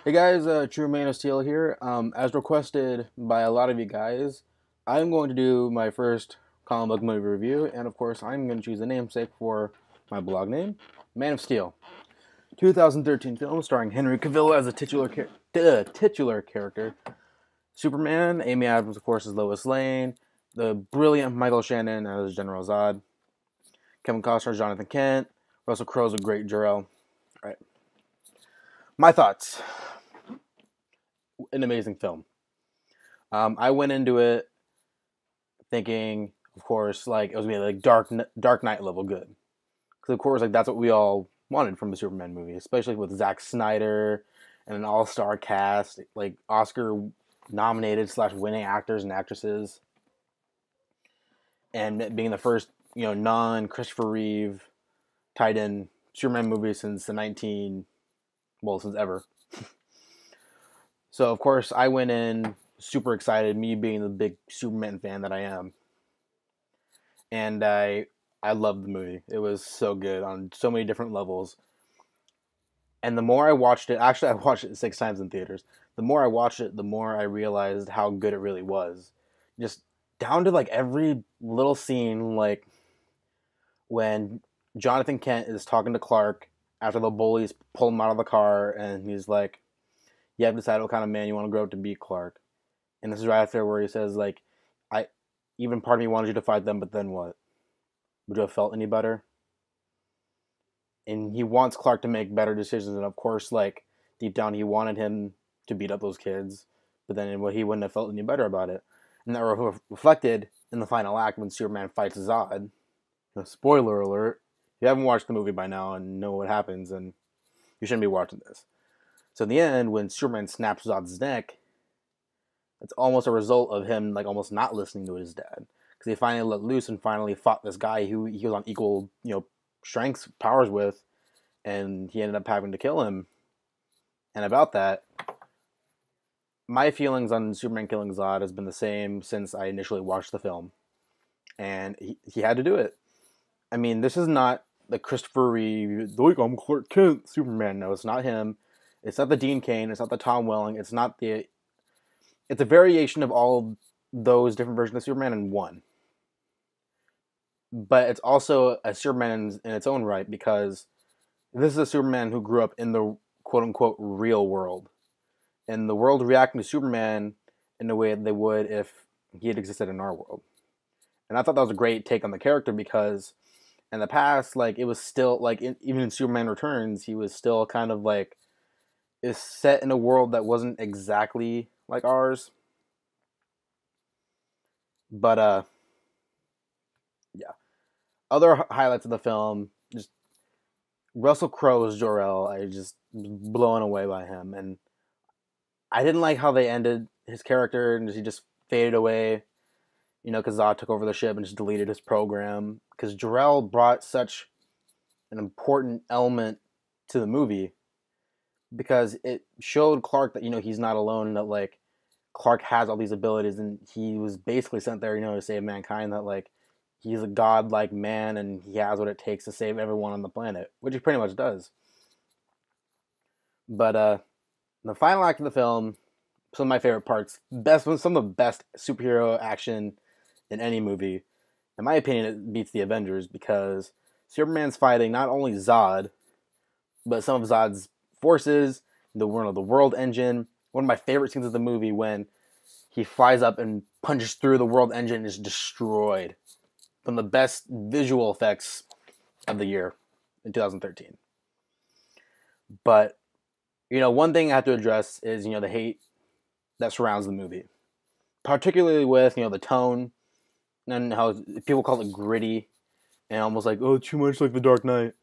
Hey guys, True Man of Steel here. As requested by a lot of you guys, I'm going to do my first comic book movie review, and of course, I'm going to choose a namesake for my blog name, Man of Steel, 2013 film starring Henry Cavill as a titular character, Superman. Amy Adams, of course, as Lois Lane, the brilliant Michael Shannon as General Zod, Kevin Costner as Jonathan Kent, Russell Crowe's a great Jor-El. All right, my thoughts. An amazing film. I went into it thinking, of course, like it was gonna be like Dark Knight level good, because of course, like that's what we all wanted from a Superman movie, especially with Zack Snyder and an all-star cast, like Oscar nominated slash winning actors and actresses, and being the first non Christopher Reeve tied in Superman movie since the 19 well since ever. So of course I went in super excited, me being the big Superman fan that I am, and I loved the movie. It was so good on so many different levels. And the more I watched it, actually I watched it 6 times in theaters. The more I watched it, the more I realized how good it really was. Just down to like every little scene, like when Jonathan Kent is talking to Clark after the bullies pull him out of the car, and he's like, "You have to decide what kind of man you want to grow up to be, Clark." And this is right after where he says, like, "I even part of me wanted you to fight them, but then what? Would you have felt any better?" And he wants Clark to make better decisions, and of course, like deep down, he wanted him to beat up those kids, but then he wouldn't have felt any better about it. And that reflected in the final act when Superman fights Zod. Spoiler alert: if you haven't watched the movie by now and know what happens, then you shouldn't be watching this. So in the end, when Superman snaps Zod's neck, it's almost a result of him like almost not listening to his dad, because he finally let loose and finally fought this guy who he was on equal strengths powers with, and he ended up having to kill him. And about that, my feelings on Superman killing Zod has been the same since I initially watched the film, and he had to do it. I mean, this is not the Christopher Reeve, like I'm Clark Kent Superman. No, it's not him. It's not the Dean Cain. It's not the Tom Welling. It's not the. It's a variation of all those different versions of Superman in one. But it's also a Superman in its own right, because this is a Superman who grew up in the quote unquote real world, and the world reacting to Superman in a way they would if he had existed in our world. And I thought that was a great take on the character, because in the past, like it was still like even in Superman Returns, he was still kind of like is set in a world that wasn't exactly like ours. But yeah. Other highlights of the film, just Russell Crowe's Jor-El. I just was blown away by him, and I didn't like how they ended his character, and he just faded away. Because Zod took over the ship and just deleted his program. Because Jor-El brought such an important element to the movie, because it showed Clark that he's not alone, and that like Clark has all these abilities, and he was basically sent there to save mankind. That like he's a godlike man, and he has what it takes to save everyone on the planet, which he pretty much does. But the final act of the film, some of my favorite parts, some of the best superhero action in any movie. In my opinion, it beats the Avengers, because Superman's fighting not only Zod, but some of Zod's forces, the world engine. One of my favorite scenes of the movie, when he flies up and punches through the world engine and is destroyed. From the best visual effects of the year in 2013. But one thing I have to address is the hate that surrounds the movie, particularly with the tone, and how people call it gritty and almost like, oh, too much like The Dark Knight.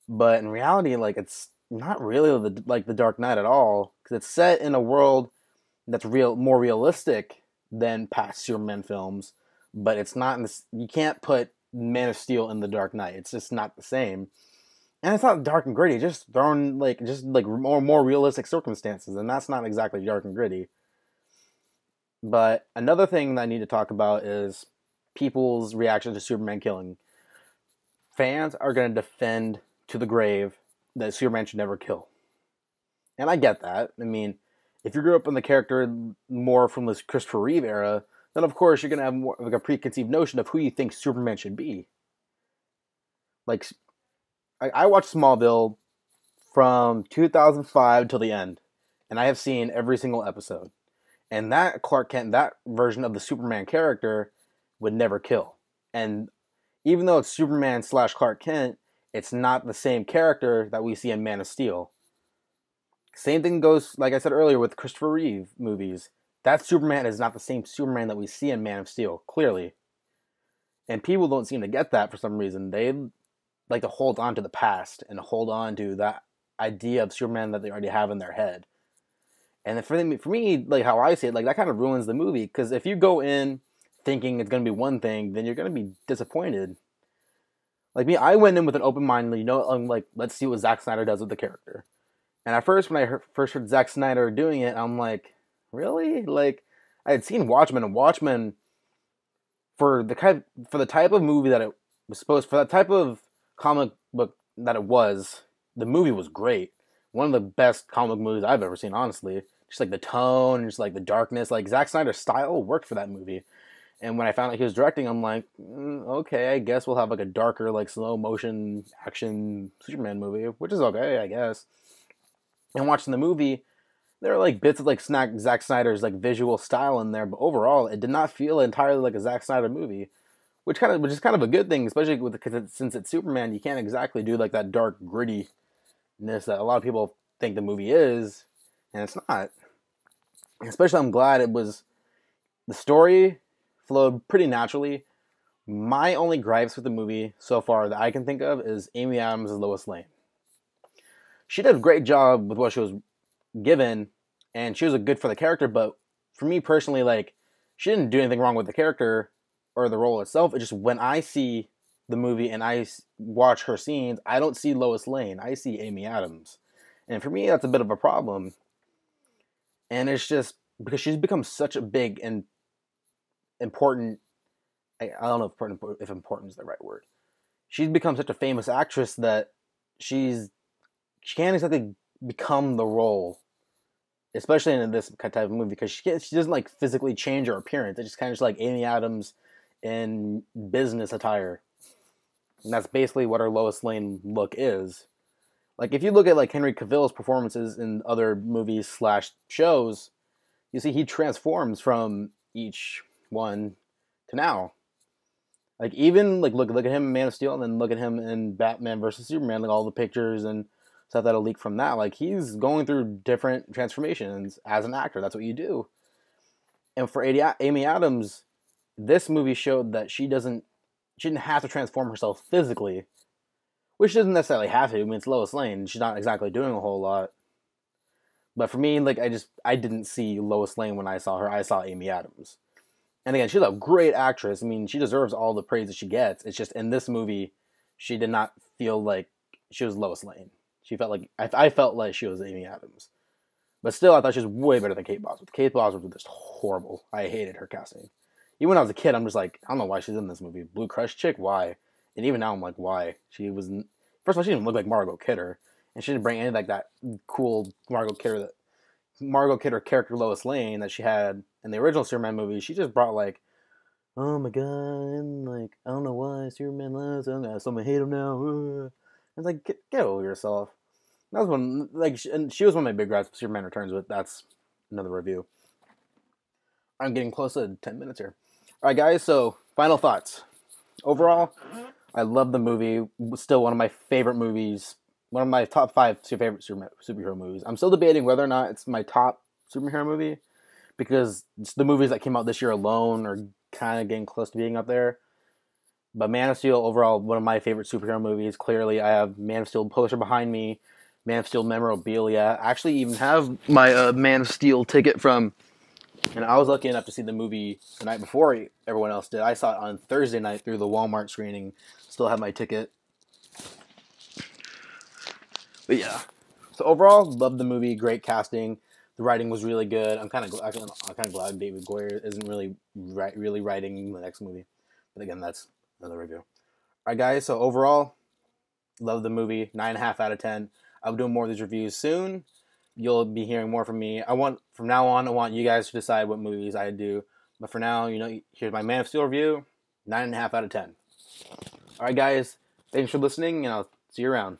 But in reality, like it's not really like The Dark Knight at all, because it's set in a world that's more realistic than past Superman films. But it's not in this. You can't put Man of Steel in The Dark Knight. It's just not the same. And it's not dark and gritty. Just thrown like more realistic circumstances, and that's not exactly dark and gritty. But another thing that I need to talk about is people's reaction to Superman killing. Fans are going to defend to the grave that Superman should never kill. And I get that. I mean, if you grew up in the character more from this Christopher Reeve era, then of course you're gonna have more like a preconceived notion of who you think Superman should be. Like, I watched Smallville from 2005 till the end, and I have seen every single episode. And that Clark Kent, that version of the Superman character, would never kill. And even though it's Superman slash Clark Kent, it's not the same character that we see in Man of Steel. Same thing goes, like I said earlier, with Christopher Reeve movies. That Superman is not the same Superman that we see in Man of Steel, clearly. And people don't seem to get that for some reason. They like to hold on to the past and hold on to that idea of Superman that they already have in their head. And for me, like how I see it, like that kind of ruins the movie. Because if you go in thinking it's going to be one thing, then you're going to be disappointed. Like me, I went in with an open mind, I'm like, let's see what Zack Snyder does with the character. And at first, when I first heard Zack Snyder doing it, I'm like, really? Like, I had seen Watchmen, and Watchmen, for the type of movie that it was for that type of comic book that it was, the movie was great. One of the best comic movies I've ever seen, honestly. Just like the tone, just like the darkness, like Zack Snyder's style worked for that movie. And when I found out he was directing, I'm like, okay, I guess we'll have like a darker, like slow motion action Superman movie, which is okay, I guess. And watching the movie, there are like bits of like Zack Snyder's like visual style in there, but overall, it did not feel entirely like a Zack Snyder movie, which is kind of a good thing, especially since it's Superman. You can't exactly do like that dark grittiness that a lot of people think the movie is, and it's not. Especially, I'm glad the story flowed pretty naturally. My only gripes with the movie so far that I can think of is Amy Adams as Lois Lane. She did a great job with what she was given, and she was good for the character, but for me personally, like, she didn't do anything wrong with the character or the role itself. It's just when I see the movie and I watch her scenes, I don't see Lois Lane. I see Amy Adams. And for me, that's a bit of a problem. And it's just because she's become such a big and important, I don't know if important is the right word. She's become such a famous actress that she can't exactly become the role, especially in this type of movie, because she doesn't like physically change her appearance. It's just kind of just like Amy Adams in business attire, and that's basically what her Lois Lane look is. Like if you look at like Henry Cavill's performances in other movies / shows, you see he transforms from each one to now. Like even like look at him in Man of Steel, and then look at him in Batman versus Superman, like all the pictures and stuff that'll leak from that. Like he's going through different transformations as an actor. That's what you do. And for Amy Adams, this movie showed that she didn't have to transform herself physically, which doesn't necessarily have to. I mean, it's Lois Lane. She's not exactly doing a whole lot. But for me, like I didn't see Lois Lane when I saw her. I saw Amy Adams. And again, she's a great actress. I mean, she deserves all the praise that she gets. It's just in this movie, she did not feel like she was Lois Lane. She felt like I felt like she was Amy Adams, but still, I thought she was way better than Kate Bosworth. Kate Bosworth was just horrible. I hated her casting. Even when I was a kid, I'm just like, I don't know why she's in this movie. Blue Crush chick, why? And even now, I'm like, why? First of all, she didn't look like Margot Kidder, and she didn't bring any like that cool Margot Kidder character Lois Lane that she had in the original Superman movie. She just brought like, oh my god, and like I don't know why Superman loves him. Someone hate him now. It's like get over yourself. That was one and she was one of my big gripes with Superman Returns, but that's another review. I'm getting close to 10 minutes here. All right, guys. So final thoughts. Overall, I love the movie. Still one of my favorite movies. One of my top 5 favorite superhero movies. I'm still debating whether or not it's my top superhero movie because the movies that came out this year alone are kind of getting close to being up there. But Man of Steel, overall, one of my favorite superhero movies. Clearly, I have Man of Steel poster behind me, Man of Steel memorabilia. I actually even have my Man of Steel ticket from, and I was lucky enough to see the movie the night before everyone else did. I saw it on Thursday night through the Walmart screening. Still have my ticket. But yeah, so overall, loved the movie. Great casting. The writing was really good. I'm kind of glad David Goyer isn't really writing the next movie. But again, that's another review. All right, guys. So overall, love the movie. 9.5 out of 10. I'll be doing more of these reviews soon. you'll be hearing more from me. From now on, I want you guys to decide what movies I do. But for now, here's my Man of Steel review, 9.5 out of 10. All right, guys, thanks for listening, and I'll see you around.